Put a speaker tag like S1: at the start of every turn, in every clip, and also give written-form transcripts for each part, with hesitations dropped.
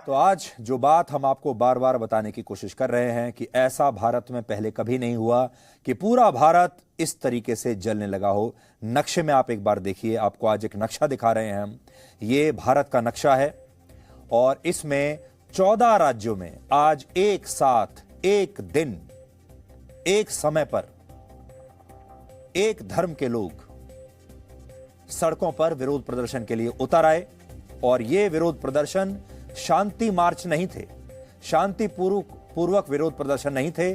S1: तो आज जो बात हम आपको बार बार बताने की कोशिश कर रहे हैं कि ऐसा भारत में पहले कभी नहीं हुआ कि पूरा भारत इस तरीके से जलने लगा हो। नक्शे में आप एक बार देखिए, आपको आज एक नक्शा दिखा रहे हैं हम। ये भारत का नक्शा है और इसमें 14 राज्यों में आज एक साथ, एक दिन, एक समय पर एक धर्म के लोग सड़कों पर विरोध प्रदर्शन के लिए उतर आए। और ये विरोध प्रदर्शन शांति मार्च नहीं थे, शांति पूर्वक विरोध प्रदर्शन नहीं थे।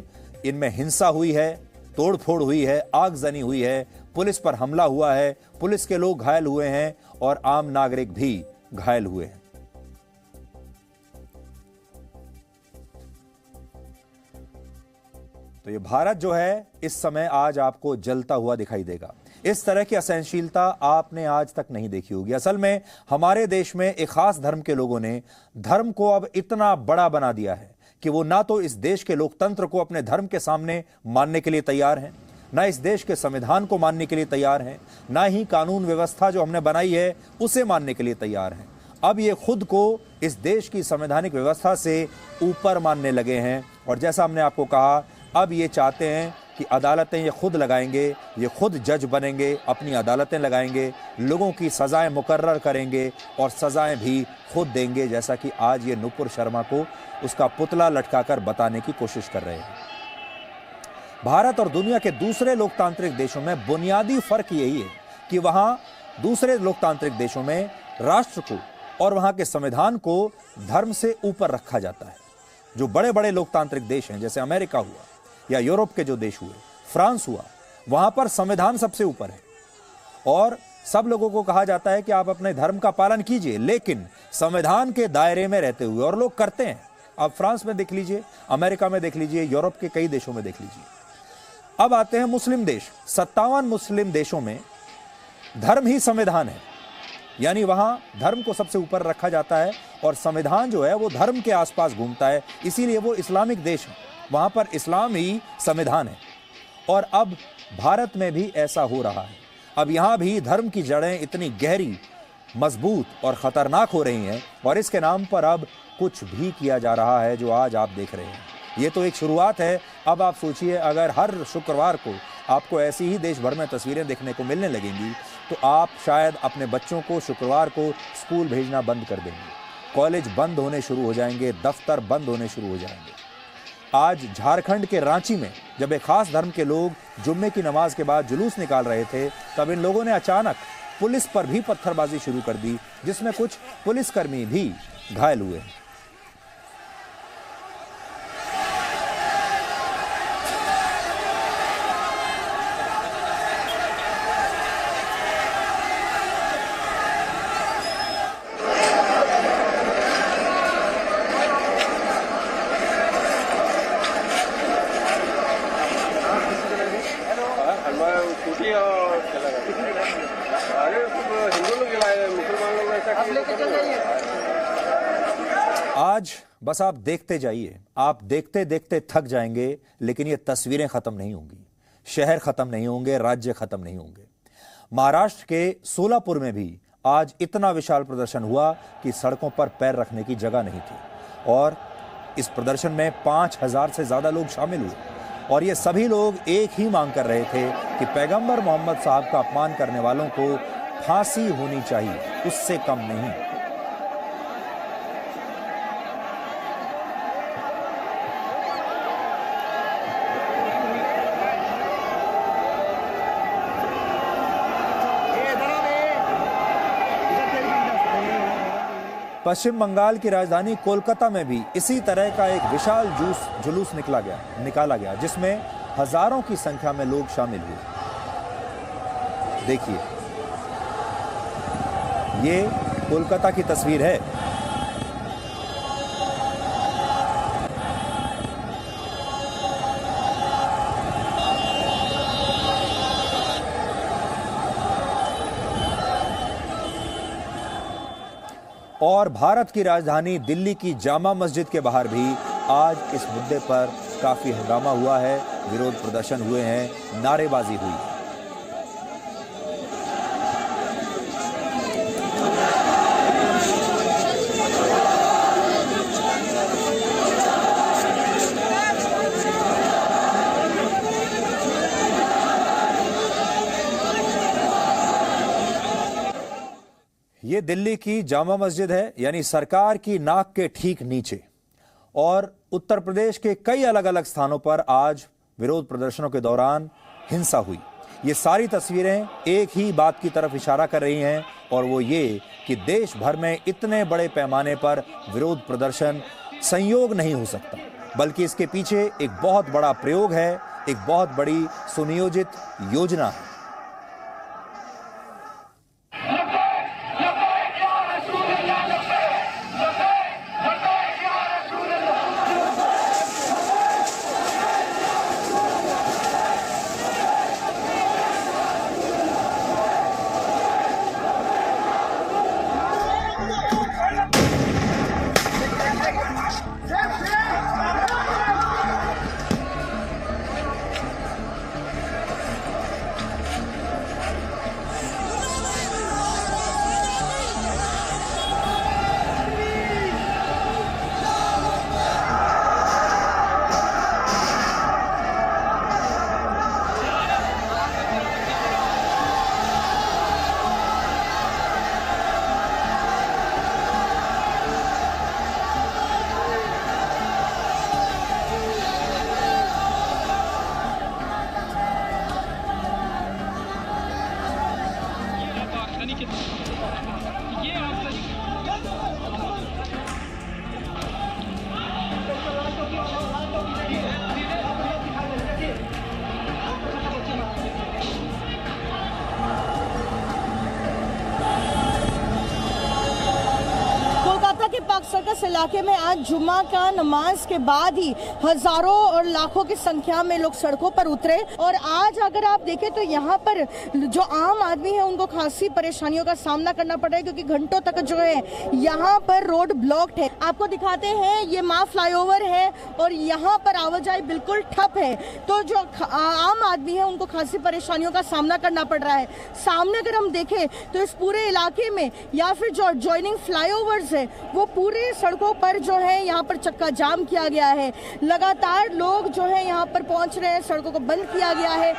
S1: इनमें हिंसा हुई है, तोड़फोड़ हुई है, आगजनी हुई है, पुलिस पर हमला हुआ है, पुलिस के लोग घायल हुए हैं और आम नागरिक भी घायल हुए हैं। तो ये भारत जो है इस समय आज आपको जलता हुआ दिखाई देगा। इस तरह की असहनशीलता आपने आज तक नहीं देखी होगी। असल में हमारे देश में एक खास धर्म के लोगों ने धर्म को अब इतना बड़ा बना दिया है कि वो ना तो इस देश के लोकतंत्र को अपने धर्म के सामने मानने के लिए तैयार हैं, ना इस देश के संविधान को मानने के लिए तैयार हैं, ना ही कानून व्यवस्था जो हमने बनाई है उसे मानने के लिए तैयार हैं। अब ये खुद को इस देश की संवैधानिक व्यवस्था से ऊपर मानने लगे हैं। और जैसा हमने आपको कहा, अब ये चाहते हैं कि अदालतें ये खुद लगाएंगे, ये खुद जज बनेंगे, अपनी अदालतें लगाएंगे, लोगों की सजाएं मुकर्रर करेंगे और सजाएं भी खुद देंगे, जैसा कि आज ये नुपुर शर्मा को उसका पुतला लटकाकर बताने की कोशिश कर रहे हैं। भारत और दुनिया के दूसरे लोकतांत्रिक देशों में बुनियादी फर्क यही है कि वहां दूसरे लोकतांत्रिक देशों में राष्ट्र को और वहां के संविधान को धर्म से ऊपर रखा जाता है। जो बड़े बड़े लोकतांत्रिक देश हैं, जैसे अमेरिका हुआ या यूरोप के जो देश हुए, फ्रांस हुआ, वहां पर संविधान सबसे ऊपर है और सब लोगों को कहा जाता है कि आप अपने धर्म का पालन कीजिए, लेकिन संविधान के दायरे में रहते हुए, और लोग करते हैं। आप फ्रांस में देख लीजिए, अमेरिका में देख लीजिए, यूरोप के कई देशों में देख लीजिए। अब आते हैं मुस्लिम देश। 57 मुस्लिम देशों में धर्म ही संविधान है, यानी वहां धर्म को सबसे ऊपर रखा जाता है और संविधान जो है वो धर्म के आसपास घूमता है, इसीलिए वो इस्लामिक देश है, वहां पर इस्लाम ही संविधान है। और अब भारत में भी ऐसा हो रहा है। अब यहां भी धर्म की जड़ें इतनी गहरी, मजबूत और खतरनाक हो रही हैं और इसके नाम पर अब कुछ भी किया जा रहा है जो आज आप देख रहे हैं। ये तो एक शुरुआत है। अब आप सोचिए, अगर हर शुक्रवार को आपको ऐसी ही देश भर में तस्वीरें देखने को मिलने लगेंगी तो आप शायद अपने बच्चों को शुक्रवार को स्कूल भेजना बंद कर देंगे, कॉलेज बंद होने शुरू हो जाएंगे, दफ्तर बंद होने शुरू हो जाएंगे। आज झारखंड के रांची में जब एक खास धर्म के लोग जुम्मे की नमाज के बाद जुलूस निकाल रहे थे, तब इन लोगों ने अचानक पुलिस पर भी पत्थरबाजी शुरू कर दी, जिसमें कुछ पुलिसकर्मी भी घायल हुए। आज बस आप देखते जाइए, आप देखते देखते थक जाएंगे, लेकिन ये तस्वीरें खत्म नहीं होंगी, शहर खत्म नहीं होंगे, राज्य खत्म नहीं होंगे। महाराष्ट्र के सोलापुर में भी आज इतना विशाल प्रदर्शन हुआ कि सड़कों पर पैर रखने की जगह नहीं थी और इस प्रदर्शन में 5000 से ज्यादा लोग शामिल हुए और ये सभी लोग एक ही मांग कर रहे थे कि पैगंबर मोहम्मद साहब का अपमान करने वालों को फांसी होनी चाहिए, उससे कम नहीं। पश्चिम बंगाल की राजधानी कोलकाता में भी इसी तरह का एक विशाल जुलूस निकाला गया जिसमें हजारों की संख्या में लोग शामिल हुए। देखिए, ये कोलकाता की तस्वीर है। और भारत की राजधानी दिल्ली की जामा मस्जिद के बाहर भी आज इस मुद्दे पर काफी हंगामा हुआ है, विरोध प्रदर्शन हुए हैं, नारेबाजी हुई है। ये दिल्ली की जामा मस्जिद है, यानी सरकार की नाक के ठीक नीचे। और उत्तर प्रदेश के कई अलग अलग स्थानों पर आज विरोध प्रदर्शनों के दौरान हिंसा हुई। ये सारी तस्वीरें एक ही बात की तरफ इशारा कर रही हैं, और वो ये कि देश भर में इतने बड़े पैमाने पर विरोध प्रदर्शन संयोग नहीं हो सकता, बल्कि इसके पीछे एक बहुत बड़ा प्रयोग है, एक बहुत बड़ी सुनियोजित योजना है।
S2: सर्कस इलाके में आज जुम्मा का नमाज के बाद ही हजारों और लाखों की संख्या में लोग सड़कों पर उतरे। और आज अगर आप देखें तो यहाँ पर जो आम आदमी है उनको खासी परेशानियों का सामना करना पड़ रहा है, क्योंकि घंटों तक जो है यहाँ पर रोड ब्लॉक्ड है। आपको दिखाते हैं, ये माँ फ्लाईओवर है और यहाँ पर आवाजाही बिल्कुल ठप है। तो जो आम आदमी है उनको खासी परेशानियों का सामना करना पड़ रहा है। सामने अगर हम देखें तो इस पूरे इलाके में या फिर जो एडजॉइनिंग फ्लाईओवर्स है वो पूरे सड़कों पर जो है यहाँ पर चक्का जाम किया गया है। लगातार लोग जो है यहाँ पर पहुंच रहे हैं, सड़कों को बंद किया गया है।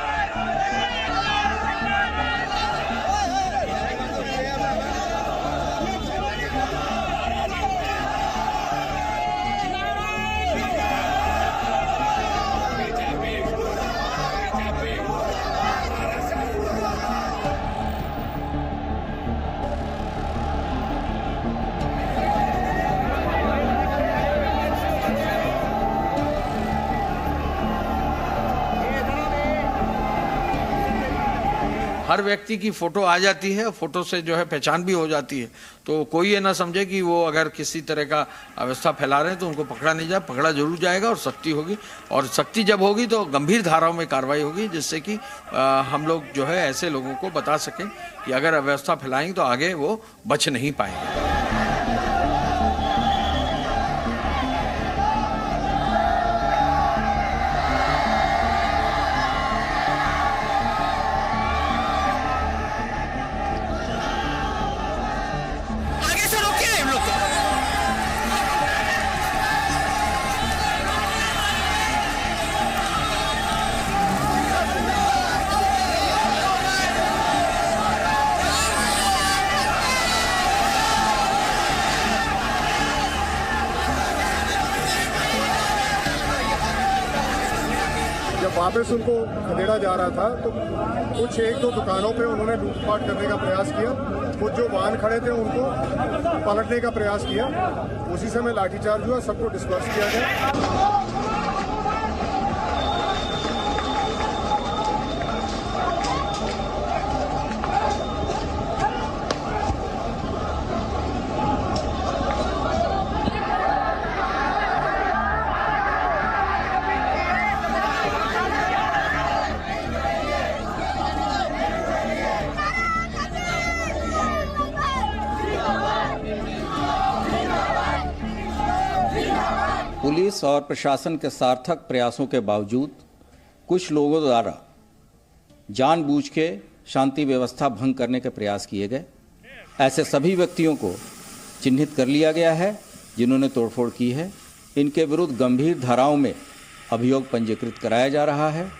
S3: हर व्यक्ति की फोटो आ जाती है, फोटो से जो है पहचान भी हो जाती है। तो कोई ये ना समझे कि वो अगर किसी तरह का अवस्था फैला रहे हैं तो उनको पकड़ा नहीं जाए। पकड़ा जरूर जाएगा और सख्ती होगी, और सख्ती जब होगी तो गंभीर धाराओं में कार्रवाई होगी, जिससे कि हम लोग जो है ऐसे लोगों को बता सकें कि अगर अव्यवस्था फैलाएंगे तो आगे वो बच नहीं पाएंगे।
S4: वापस उनको खदेड़ा जा रहा था तो कुछ एक दो दुकानों पे उन्होंने लूटपाट करने का प्रयास किया। कुछ जो वाहन खड़े थे उनको पलटने का प्रयास किया। उसी समय लाठीचार्ज हुआ, सबको डिस्पर्स किया गया।
S5: पुलिस और प्रशासन के सार्थक प्रयासों के बावजूद कुछ लोगों द्वारा जानबूझ के शांति व्यवस्था भंग करने के प्रयास किए गए। ऐसे सभी व्यक्तियों को चिन्हित कर लिया गया है जिन्होंने तोड़फोड़ की है। इनके विरुद्ध गंभीर धाराओं में अभियोग पंजीकृत कराया जा रहा है।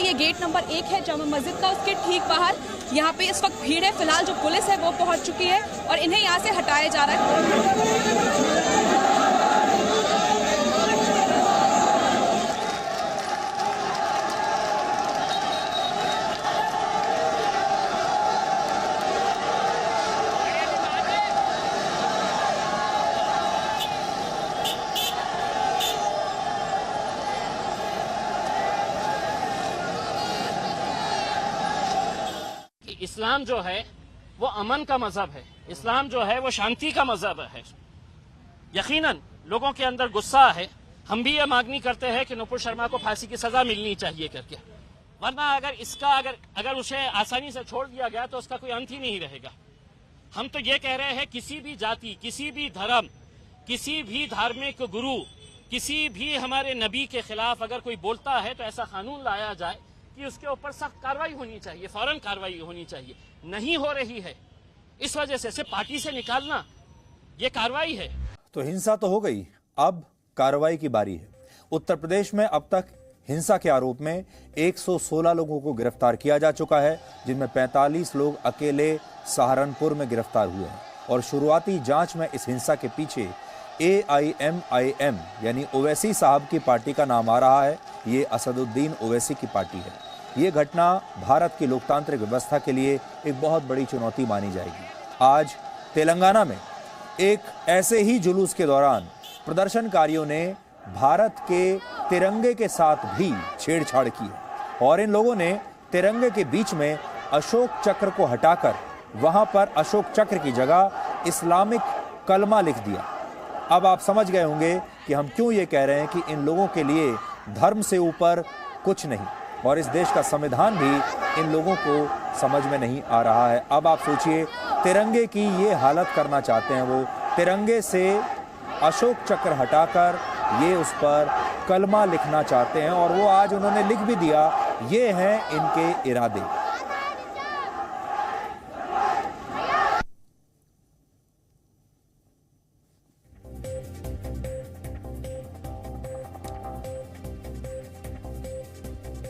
S6: पे ये गेट नंबर 1 है जामा मस्जिद का, उसके ठीक बाहर यहाँ पे इस वक्त भीड़ है। फिलहाल जो पुलिस है वो पहुंच चुकी है और इन्हें यहाँ से हटाया जा रहा है।
S7: इस्लाम जो है वो अमन का मजहब है, इस्लाम जो है वो शांति का मजहब है। यकीनन लोगों के अंदर गुस्सा है। हम भी ये मांगनी करते हैं कि नुपुर शर्मा को फांसी की सजा मिलनी चाहिए करके, वरना अगर उसे आसानी से छोड़ दिया गया तो उसका कोई अंत ही नहीं रहेगा। हम तो ये कह रहे हैं किसी भी जाति, किसी भी धर्म, किसी भी धार्मिक गुरु, किसी भी हमारे नबी के खिलाफ अगर कोई बोलता है तो ऐसा कानून लाया जाए कि उसके ऊपर सख्त कार्रवाई होनी चाहिए, फौरन कार्रवाई होनी चाहिए। नहीं हो रही है, इस वजह से सिर्फ पार्टी से निकालना ये कार्रवाई है।
S1: तो हिंसा तो हो गई, अब कार्रवाई की बारी है। उत्तर प्रदेश में अब तक हिंसा के आरोप में 116 लोगों को गिरफ्तार किया जा चुका है, जिनमें 45 लोग अकेले सहारनपुर में गिरफ्तार हुए हैं। और शुरुआती जांच में इस हिंसा के पीछे AIMIM यानी ओवैसी साहब की पार्टी का नाम आ रहा है। ये असदुद्दीन ओवैसी की पार्टी है। ये घटना भारत की लोकतांत्रिक व्यवस्था के लिए एक बहुत बड़ी चुनौती मानी जाएगी। आज तेलंगाना में एक ऐसे ही जुलूस के दौरान प्रदर्शनकारियों ने भारत के तिरंगे के साथ भी छेड़छाड़ की है और इन लोगों ने तिरंगे के बीच में अशोक चक्र को हटाकर वहां पर अशोक चक्र की जगह इस्लामिक कलमा लिख दिया। अब आप समझ गए होंगे कि हम क्यों ये कह रहे हैं कि इन लोगों के लिए धर्म से ऊपर कुछ नहीं, और इस देश का संविधान भी इन लोगों को समझ में नहीं आ रहा है। अब आप सोचिए, तिरंगे की ये हालत करना चाहते हैं वो, तिरंगे से अशोक चक्र हटाकर ये उस पर कलमा लिखना चाहते हैं और वो आज उन्होंने लिख भी दिया। ये हैं इनके इरादे।